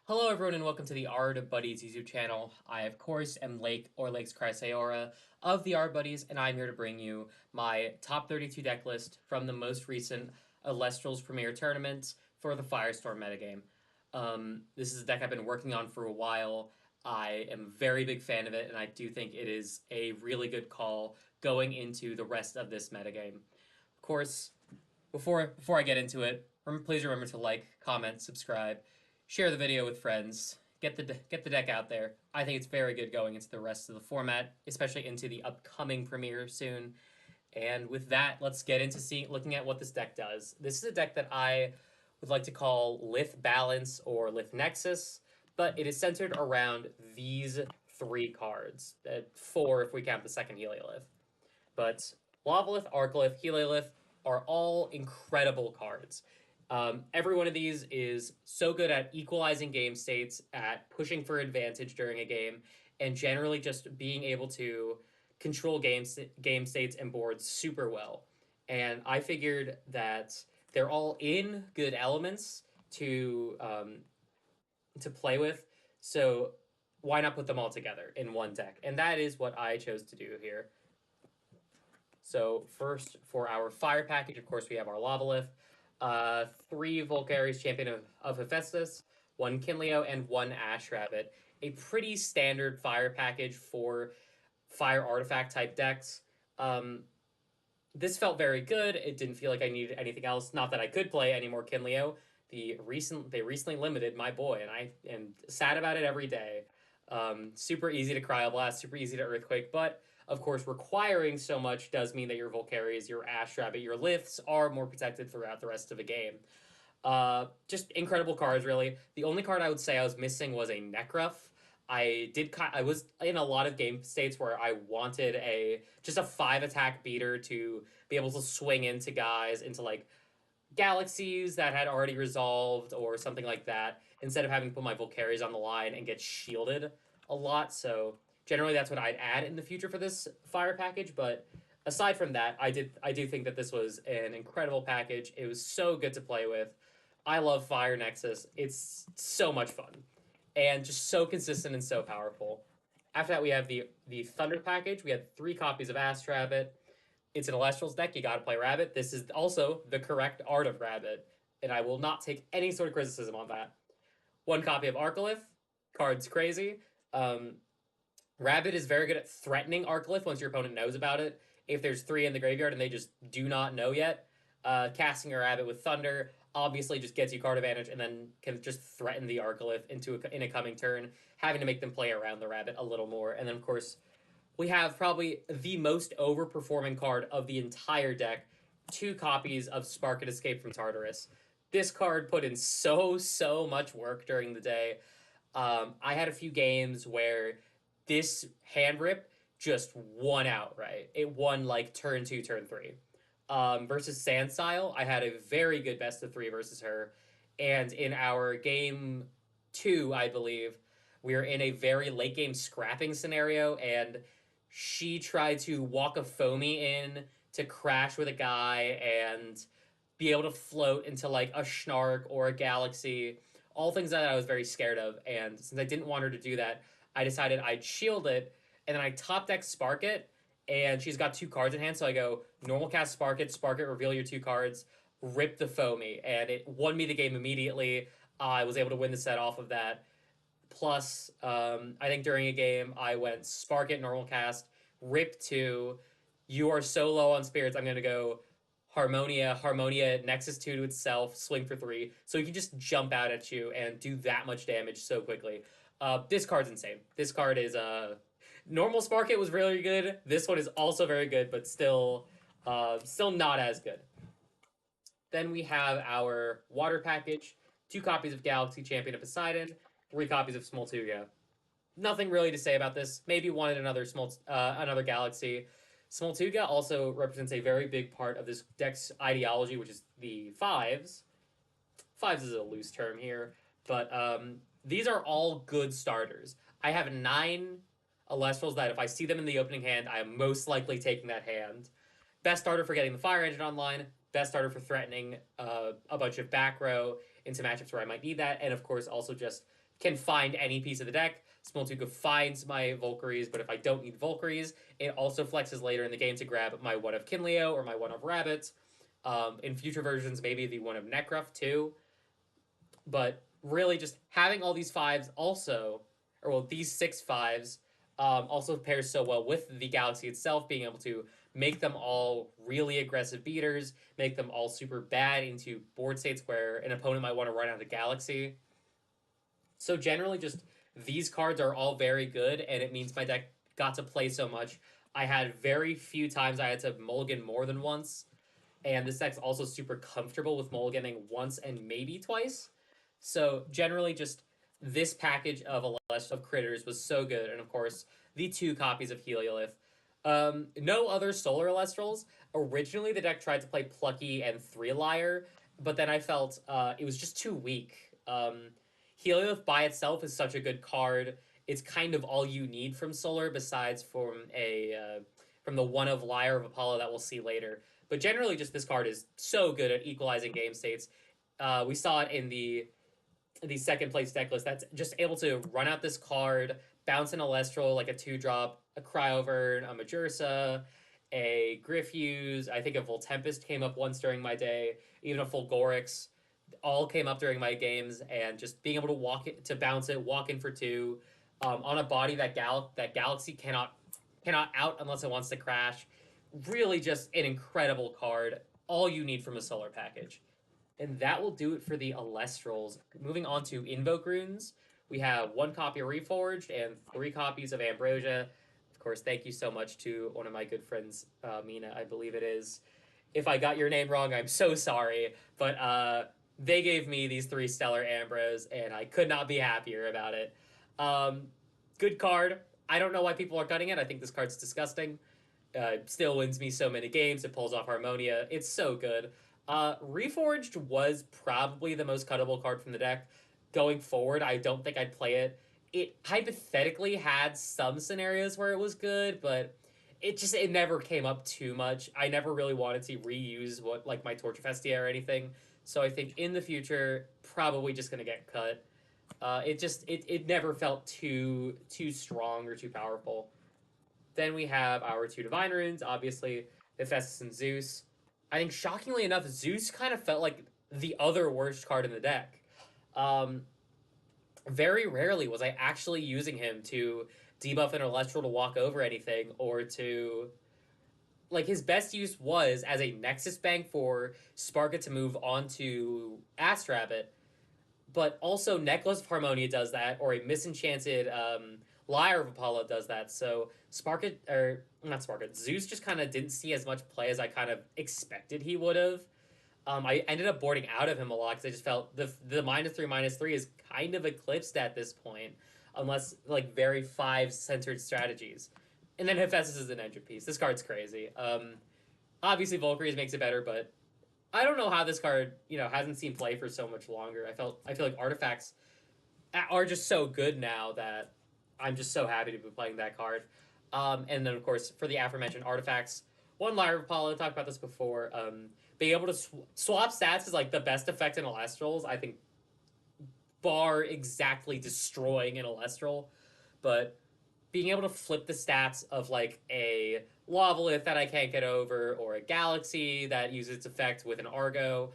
Hello everyone and welcome to the Ard Buddies YouTube channel. I of course am Lake or Lake's Chrysaora of the Ard Buddies, and I'm here to bring you my top 32 deck list from the most recent Elestrals Premier Tournament for the Firestorm metagame. This is a deck I've been working on for a while. I am a very big fan of it, and I do think it is a really good call going into the rest of this metagame. Of course, before I get into it, please remember to like, comment, subscribe, share the video with friends, get the deck out there. I think it's very good going into the rest of the format, especially into the upcoming premiere soon. And with that, let's get into looking at what this deck does. This is a deck that I would like to call Lith Balance or Lith Nexus, but it is centered around these three cards. Four if we count the second Heliolith. But Lavalith, Arcalith, Heliolith are all incredible cards. Every one of these is so good at equalizing game states, at pushing for advantage during a game, and generally just being able to control game states and boards super well. And I figured that they're all in good elements to play with, so why not put them all together in one deck? And that is what I chose to do here. So first, for our fire package, of course, we have our Lavalith. 3 Volcaries, Champion of Hephaestus, 1 Kinleo, and 1 Ash Rabbit. A pretty standard fire package for fire artifact type decks. This felt very good. It didn't feel like I needed anything else. Not that I could play any more Kinleo. They recently limited my boy, and I am sad about it every day. Super easy to Cryoblast, super easy to Earthquake, but of course, requiring so much does mean that your Volcaries, your Ash Rabbit, your Liths are more protected throughout the rest of the game. Just incredible cards, really. The only card I would say I was missing was a Nekruff. I was in a lot of game states where I wanted just a 5 attack beater to be able to swing into guys, into like galaxies that had already resolved or something like that, instead of having to put my Volcaries on the line and get shielded a lot. So generally that's what I'd add in the future for this fire package, but aside from that, I do think that this was an incredible package. It was so good to play with. I love Fire Nexus. It's so much fun and just so consistent and so powerful. After that, we have the Thunder package. We had 3 copies of Ash Rabbit. It's an Elestrals deck. You gotta play Rabbit. This is also the correct art of Rabbit, and I will not take any sort of criticism on that. 1 copy of Arcalith. Card's crazy. Rabbit is very good at threatening Arcalith once your opponent knows about it. If there's 3 in the graveyard and they just do not know yet, casting a Rabbit with Thunder obviously just gets you card advantage and then can just threaten the Arcalith in a coming turn, having to make them play around the Rabbit a little more. And then, of course, we have probably the most overperforming card of the entire deck, 2 copies of Spark and Escape from Tartarus. This card put in so much work during the day. I had a few games where this hand rip just won outright. It won like turn 2, turn 3. Versus Sandstyle, I had a very good best of 3 versus her. And in our game 2, I believe, we were in a very late game scrapping scenario, and she tried to walk a Foamy in to crash with a guy and be able to float into like a Schnark or a Galaxy. All things that I was very scared of. And since I didn't want her to do that, I decided I'd shield it, and then I top deck Spark it, and she's got 2 cards in hand, so I go normal cast Spark it, reveal your 2 cards, rip the Foamy, and it won me the game immediately. I was able to win the set off of that. Plus, I think during a game, I went Spark it, normal cast, rip 2, you are so low on spirits, I'm going to go Harmonia, Nexus 2 to itself, swing for 3, so he can just jump out at you and do that much damage so quickly. This card's insane. This card is normal Spark it was really good. This one is also very good, but still not as good. Then we have our water package, 2 copies of Galaxy Champion of Poseidon, 3 copies of Smoltuga. Nothing really to say about this. Maybe wanted another Galaxy. Smoltuga also represents a very big part of this deck's ideology, which is the 5s. 5s is a loose term here, but these are all good starters. I have 9 Elestrals that if I see them in the opening hand, I am most likely taking that hand. Best starter for getting the Fire Engine online. Best starter for threatening a bunch of back row into matchups where I might need that. And of course, also just can find any piece of the deck. Smoltuka finds my Volcaries, but if I don't need Volcaries, it also flexes later in the game to grab my one of Kinleo or my one of Rabbit. In future versions, maybe the one of Nekruff too. But really, just having all these fives also, or well, these 6 5s also pairs so well with the Galaxy itself, being able to make them all really aggressive beaters, make them all super bad into board states where an opponent might want to run out of Galaxy. So generally, just these cards are all very good, and it means my deck got to play so much. I had very few times I had to mulligan more than once, and this deck's also super comfortable with mulliganing once and maybe twice. So generally, just this package of critters was so good, and of course the 2 copies of Heliolith. No other Solar Elestrals. Originally, the deck tried to play Plucky and 3 Liar, but then I felt it was just too weak. Heliolith by itself is such a good card. It's kind of all you need from Solar, besides from the one of Liar of Apollo that we'll see later. But generally, just this card is so good at equalizing game states. We saw it in the second place deck list that's just able to run out this card, bounce an Elestral like a 2-drop, a Cryovern, a Majursa, a Griffuse. I think a Voltempest came up once during my day, even a Fulgorix. All came up during my games, and just being able to bounce it, walk in for 2, on a body that Galaxy cannot out unless it wants to crash. Really, just an incredible card. All you need from a Solar package. And that will do it for the Elestrals. Moving on to Invoke Runes, we have 1 copy of Reforged and 3 copies of Ambrosia. Of course, thank you so much to one of my good friends, Mina, I believe it is. If I got your name wrong, I'm so sorry. But they gave me these 3 Stellar Ambros, and I could not be happier about it. Good card. I don't know why people are cutting it. I think this card's disgusting. Still wins me so many games. It pulls off Harmonia. It's so good. Reforged was probably the most cuttable card from the deck. Going forward, I don't think I'd play it. It hypothetically had some scenarios where it was good, but it never came up too much. I never really wanted to reuse my Torture Festia or anything. So I think in the future, probably just gonna get cut. It never felt too strong or too powerful. Then we have our 2 Divine Runes, obviously, Hephaestus and Zeus. I think shockingly enough, Zeus kind of felt like the other worst card in the deck. Very rarely was I actually using him to debuff an Elestral to walk over anything, or to... Like, his best use was as a Nexus bank for Sparka to move onto Astrabbit, but also Necklace of Harmonia does that, or a Misenchanted Lyre of Apollo does that. So Zeus just kind of didn't see as much play as I kind of expected he would have. I ended up boarding out of him a lot because I just felt the -3/-3 is kind of eclipsed at this point, unless like very 5-centered strategies. And then Hephaestus is an engine piece. This card's crazy. Obviously Volcaries makes it better, but I don't know how this card, hasn't seen play for so much longer. I feel like artifacts are just so good now that I'm just so happy to be playing that card. And then, of course, for the aforementioned artifacts, 1 Lyre of Apollo, talked about this before. Being able to swap stats is like the best effect in Elestrals, I think, bar exactly destroying an Elestral. But being able to flip the stats of like a Lavalith that I can't get over, or a Galaxy that uses its effect with an Argo,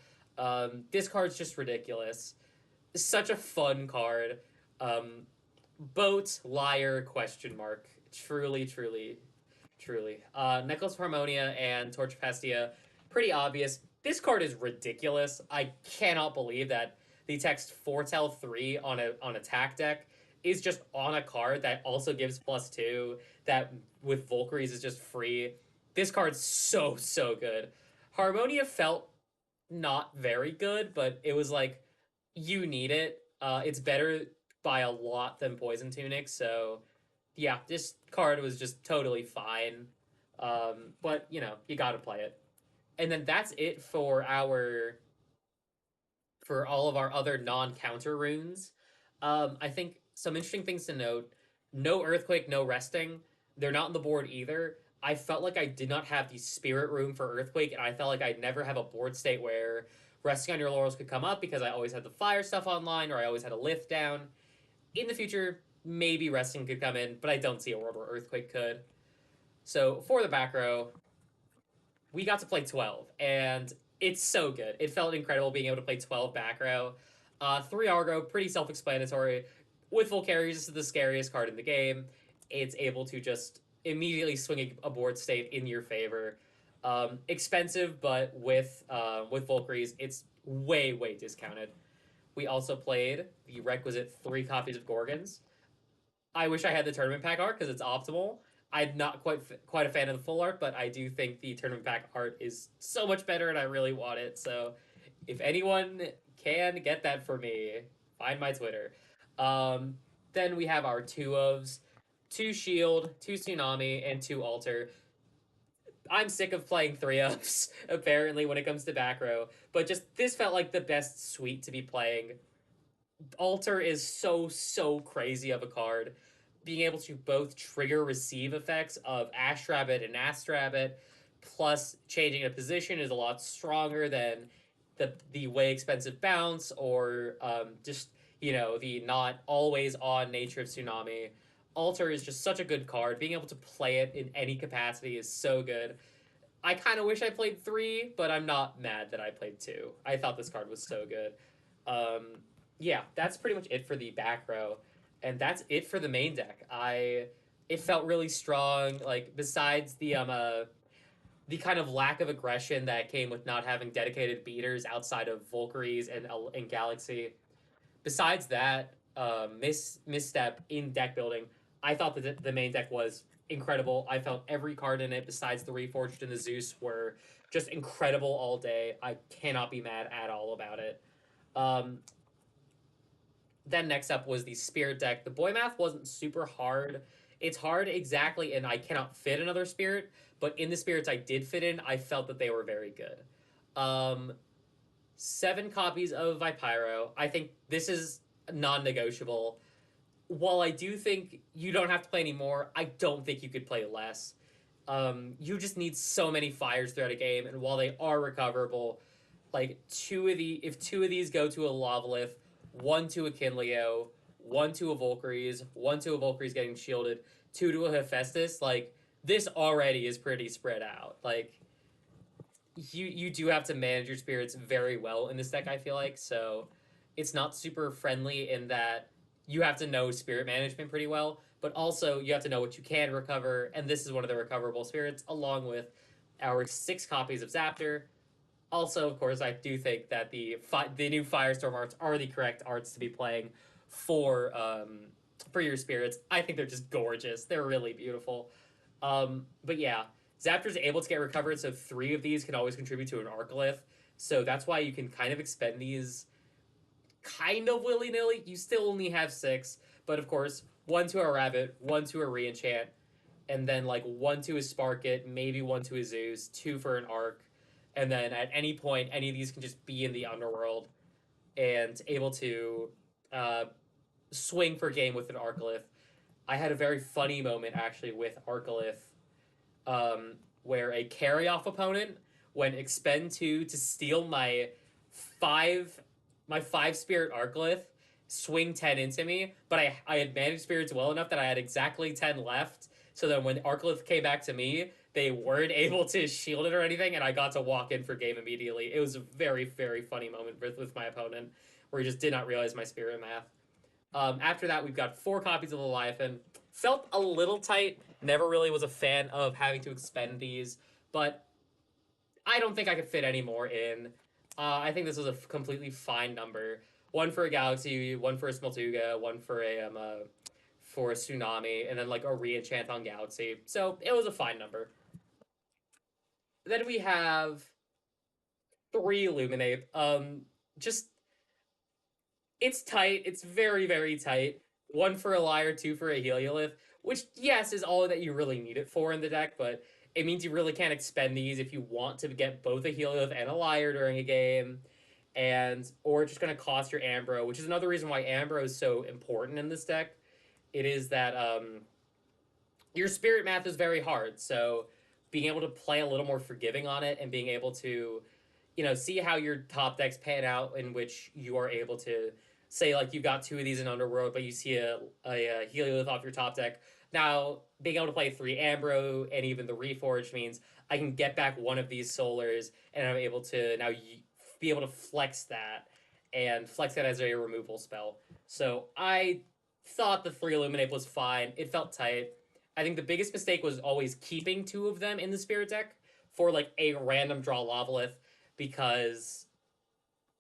this card's just ridiculous. Such a fun card. Boat, Liar, question mark. Truly, truly, truly. Necklace of Harmonia and Torch of Hestia, pretty obvious. This card is ridiculous. I cannot believe that the text Foretell 3 on an attack deck is just on a card that also gives +2, that with Volcaries is just free. This card's so, so good. Harmonia felt not very good, but it was like, you need it. It's better by a lot than Poison Tunic, so yeah, this card was just totally fine. But, you gotta play it. And then that's it for all of our other non-counter runes. I think some interesting things to note: no Earthquake, no Resting. They're not on the board either. I felt like I did not have the Spirit Room for Earthquake, and I felt like I'd never have a board state where Resting on Your Laurels could come up, because I always had the fire stuff online, or I always had a lift down. in the future, maybe Resting could come in, but I don't see a world where Earthquake could. So for the back row, we got to play 12, and it's so good. It felt incredible being able to play 12 back row. 3 Argo, pretty self explanatory. With Volcarius, this is the scariest card in the game. It's able to just immediately swing a board state in your favor. Expensive, but with Volcaries, it's way discounted. We also played the requisite 3 copies of Gorgons. I wish I had the tournament pack art because it's optimal. I'm not quite a fan of the full art, but I do think the tournament pack art is so much better, and I really want it. So, if anyone can get that for me, find my Twitter. Um, then we have our 2 ofs, 2 shield, 2 tsunami, and 2 altar. I'm sick of playing 3 ofs apparently when it comes to back row, but just this felt like the best suite to be playing. Altar is so crazy of a card. Being able to both trigger receive effects of Ash Rabbit and Ast Rabbit, plus changing a position is a lot stronger than the way expensive bounce or just the not always on nature of Tsunami. Altar is just such a good card. Being able to play it in any capacity is so good. I kind of wish I played 3, but I'm not mad that I played 2. I thought this card was so good. Yeah, that's pretty much it for the back row, and that's it for the main deck. It felt really strong. Like besides the kind of lack of aggression that came with not having dedicated beaters outside of Volcaries and Galaxy. Besides that, misstep in deck building, I thought that the main deck was incredible. I felt every card in it besides the Reforged and the Zeus were just incredible all day. I cannot be mad at all about it. Um, then next up was the Spirit deck. The boy math wasn't super hard. It's hard exactly, and I cannot fit another Spirit, but in the Spirits I did fit in, I felt that they were very good. 7 copies of Vipyro. I think this is non-negotiable. While I do think you don't have to play any more, I don't think you could play less. You just need so many fires throughout a game, and while they are recoverable, like if 2 of these go to a Lavalith, 1 to a Kinleo, 1 to a Volcaries, 1 to a Volcaries getting shielded, 2 to a Hephaestus, like this already is pretty spread out. Like you do have to manage your spirits very well in this deck, I feel like. So it's not super friendly in that you have to know spirit management pretty well, but also you have to know what you can recover, and this is one of the recoverable spirits, along with our 6 copies of Zaptor. Also, of course, I do think that the new Firestorm arts are the correct arts to be playing for your spirits. I think they're just gorgeous. They're really beautiful. But yeah, Zaptor's able to get recovered, so 3 of these can always contribute to an Arcolith. So that's why you can kind of expend these kind of willy-nilly. You still only have 6, but of course, 1 to a Rabbit, 1 to a Reenchant, and then like 1 to a Spark It, maybe 1 to a Zeus, 2 for an Arc, and then at any point, any of these can just be in the Underworld and able to swing for game with an Arcolith. I had a very funny moment actually with Arcolith, where a carry-off opponent went expend 2 to steal my 5 spirit Arcolith, swing 10 into me, but I had managed spirits well enough that I had exactly 10 left, so that when Arcolith came back to me, they weren't able to shield it or anything, and I got to walk in for game immediately. It was a very funny moment with my opponent, where he just did not realize my spirit math. After that, we've got 4 copies of Leviathan. Felt a little tight. Never really was a fan of having to expend these, but I don't think I could fit any more in. I think this was a completely fine number. 1 for a Galaxy, 1 for a Smeltuga, 1 for a Tsunami, and then like a Reenchant on Galaxy. So it was a fine number. Then we have 3 Illuminate. Just it's tight. It's very tight. 1 for a Liar, 2 for a Heliolith, which yes is all that you really need it for in the deck, but it means you really can't expend these if you want to get both a Heliolith and a Liar during a game, or it's just going to cost your Ambro, which is another reason why Ambro is so important in this deck. It is that your spirit math is very hard, so being able to play a little more forgiving on it and being able to see how your top decks pan out, in which you are able to say like you've got two of these in Underworld, but you see a Heliolith off your top deck. Now, being able to play 3 Ambro and even the Reforged means I can get back one of these Solars, and I'm able to now be able to flex that, and flex that as a removal spell. So I thought the 3 Illuminate was fine. It felt tight. I think the biggest mistake was always keeping two of them in the Spirit deck for like a random draw Lavalith, because,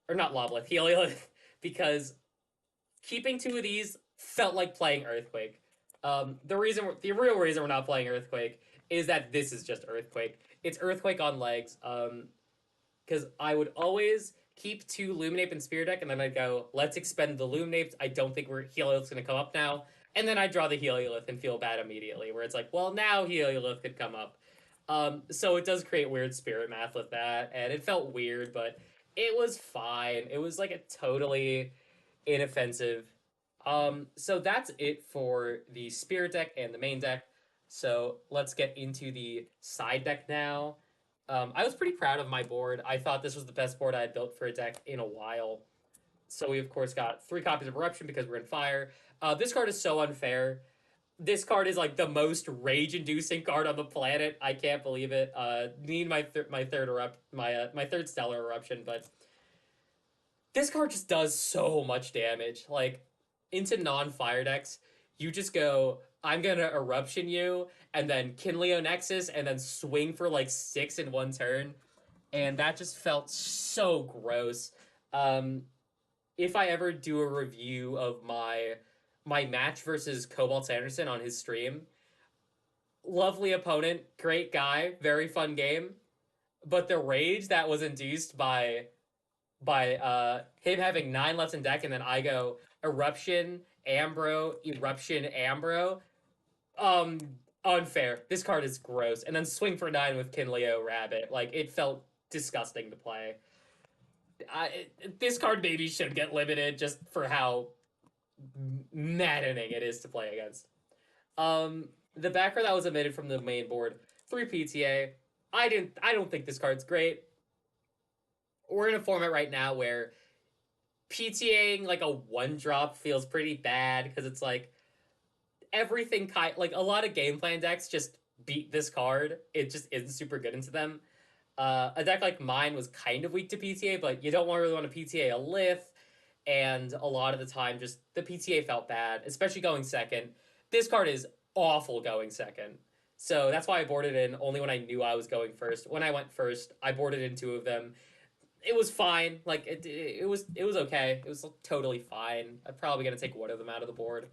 or not Lavalith, Heliolith, because keeping two of these felt like playing Earthquake. The real reason we're not playing Earthquake is that this is just Earthquake. It's Earthquake on legs. Because I would always keep two Luminape and Spirit deck, and then I'd go, let's expend the Luminapes. I don't think Heliolith's going to come up now. And then I draw the Heliolith and feel bad immediately, where it's like, well, now Heliolith could come up. So it does create weird spirit math with that, and it felt weird, but it was fine. It was like a totally inoffensive. So that's it for the Spirit deck and the main deck. So let's get into the side deck now. I was pretty proud of my board. I thought this was the best board I had built for a deck in a while. So we, of course, got 3 copies of Eruption because we're in Fire. This card is so unfair. This card is like the most rage-inducing card on the planet. I can't believe it. Need my third Stellar Eruption, but this card just does so much damage. Like, into non-fire decks, you just go, I'm gonna Eruption you, and then Kinleo Nexus, and then swing for like 6 in one turn. And that just felt so gross. If I ever do a review of my match versus Cobalt Sanderson on his stream, lovely opponent, great guy, very fun game, but the rage that was induced by him having 9 left in deck, and then I go Eruption, Ambro, Eruption, Ambro. Unfair. This card is gross. And then swing for 9 with Kinleo Rabbit. Like, it felt disgusting to play. This card maybe should get limited just for how maddening it is to play against. The backer that was omitted from the main board, 3 PTA. I don't think this card's great. We're in a format right now where PTAing like a 1-drop feels pretty bad, because it's like everything like a lot of game plan decks just beat this card. It just isn't super good into them. A deck like mine was kind of weak to PTA, but you don't really want to PTA a Lith, and a lot of the time just the PTA felt bad, especially going second. This card is awful going second. So that's why I boarded in only when I knew I was going first. When I went first, I boarded in 2 of them. It was fine. Like, it was okay. It was totally fine. I'm probably going to take one of them out of the board.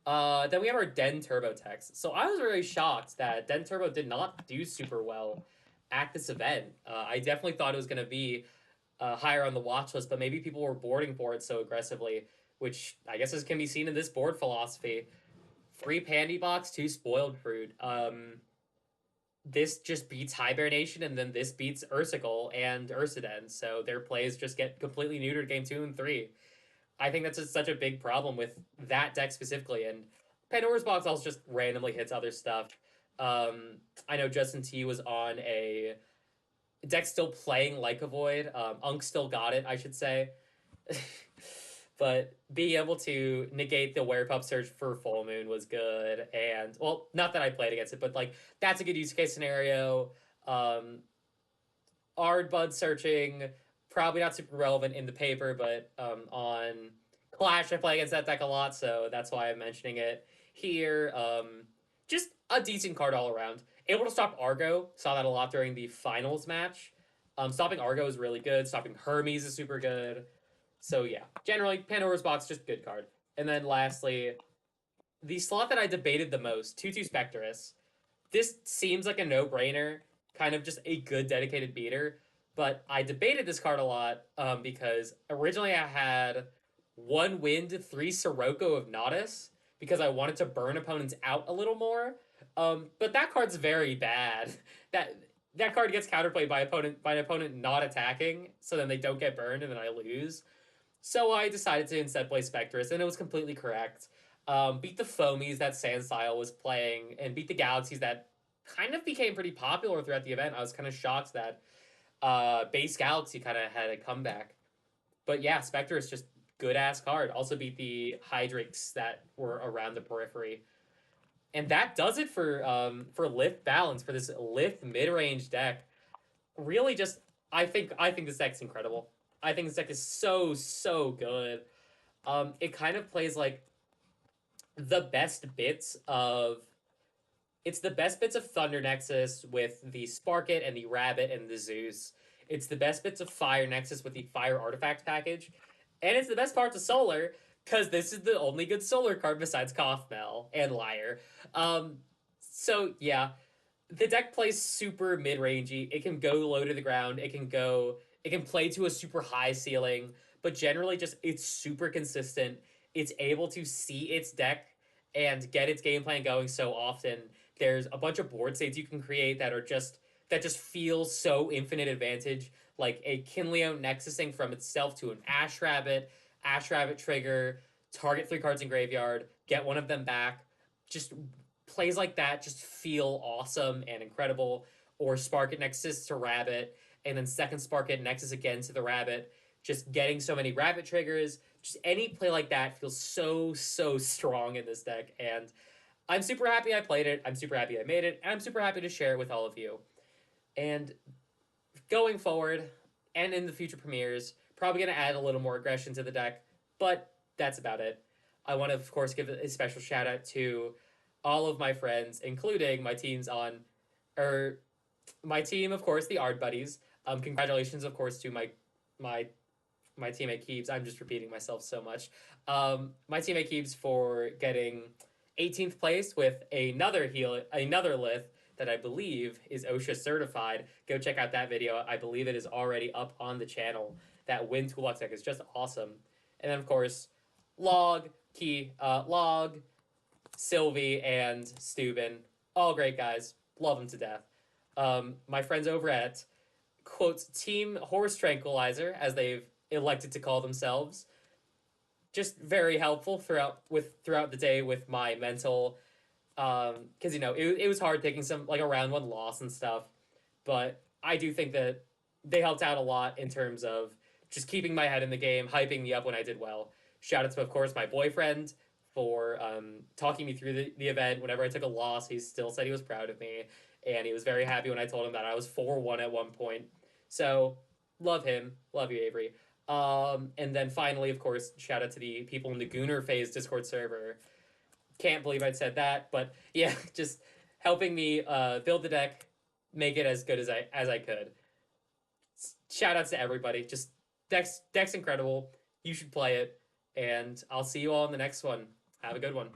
Then we have our Den Turbo text. So I was really shocked that Den Turbo did not do super well at this event. I definitely thought it was going to be higher on the watch list, but maybe people were boarding for it so aggressively, which I guess can be seen in this board philosophy. 3 Pandy Box, 2 Spoiled Fruit. This just beats Hibernation, and then this beats Ursicle and Ursaden, so their plays just get completely neutered game 2 and 3. I think that's just such a big problem with that deck specifically, and Pandora's Box also just randomly hits other stuff. I know Justin T was on a deck still playing Like a Void. Unk still got it, I should say. But being able to negate the Werepup Search for Full Moon was good. And, well, not that I played against it, but, like, that's a good use case scenario. Ardbud searching, probably not super relevant in the paper, but on Clash I play against that deck a lot, so that's why I'm mentioning it here. Just a decent card all around. Able to stop Argo, saw that a lot during the finals match. Stopping Argo is really good. Stopping Hermes is super good. So yeah, generally, Pandora's Box, just good card. And then lastly, the slot that I debated the most, 2/2 Spectrus. This seems like a no-brainer, kind of just a good dedicated beater, but I debated this card a lot because originally I had 1 Wind, 3 Sirocco of Nodus, because I wanted to burn opponents out a little more. But that card's very bad. That card gets counterplayed by an opponent not attacking, so then they don't get burned and then I lose. So I decided to instead play Spectrus, and it was completely correct. Beat the Foamies that Sandstyle was playing, and beat the Galaxies that kind of became pretty popular throughout the event. I was kind of shocked that Base Galaxy kind of had a comeback. But yeah, Spectrus just good ass card. Also beat the Hydrix that were around the periphery. And that does it for Lith Balance, for this Lith mid-range deck. Really just I think this deck's incredible. I think this deck is so good. It kind of plays like the best bits of it's the best bits of Thunder Nexus with the Sparkit and the Rabbit and the Zeus. It's the best bits of Fire Nexus with the Fire Artifact package. And it's the best parts of Solar, because this is the only good Solar card besides Kothmel and Liar. So yeah, the deck plays super mid-rangey. It can go low to the ground. It can play to a super high ceiling, but generally just it's super consistent. It's able to see its deck and get its game plan going so often. There's a bunch of board states you can create that just feel so infinite advantage, like a Kinleo nexusing from itself to an Ash Rabbit trigger, target 3 cards in graveyard, get one of them back. Just plays like that just feel awesome and incredible. Or Sparkit Nexus to Rabbit, and then second Sparkit Nexus again to the Rabbit. Just getting so many Rabbit triggers. Just any play like that feels so strong in this deck, and I'm super happy I played it. I'm super happy I made it, and I'm super happy to share it with all of you. And going forward, and in the future premieres, probably going to add a little more aggression to the deck, but that's about it. I want to, of course, give a special shout out to all of my friends, including my teams on, or my team, of course, the Ard Buddies. Congratulations, of course, to my teammate Keebs. I'm just repeating myself so much. My teammate Keebs for getting 18th place with another Lith that I believe is OSHA certified. Go check out that video. I believe it is already up on the channel. That Wind Toolbox deck is just awesome. And then, of course, Log, Sylvie, and Steuben. All great guys. Love them to death. My friends over at, quote, Team Horse Tranquilizer, as they've elected to call themselves, just very helpful throughout the day with my mental, because it was hard taking some like a round 1 loss and stuff, but I do think that they helped out a lot in terms of just keeping my head in the game, hyping me up when I did well. Shout out to, of course, my boyfriend for talking me through the event. Whenever I took a loss, he still said he was proud of me, and he was very happy when I told him that I was 4-1 at one point. So love him. Love you, Avery. And then finally, of course, shout out to the people in the Gooner Phase Discord server. Can't believe I said that, but yeah, just helping me build the deck, make it as good as I could. Shout outs to everybody. Just deck's incredible. You should play it, and I'll see you all in the next one. Have a good one.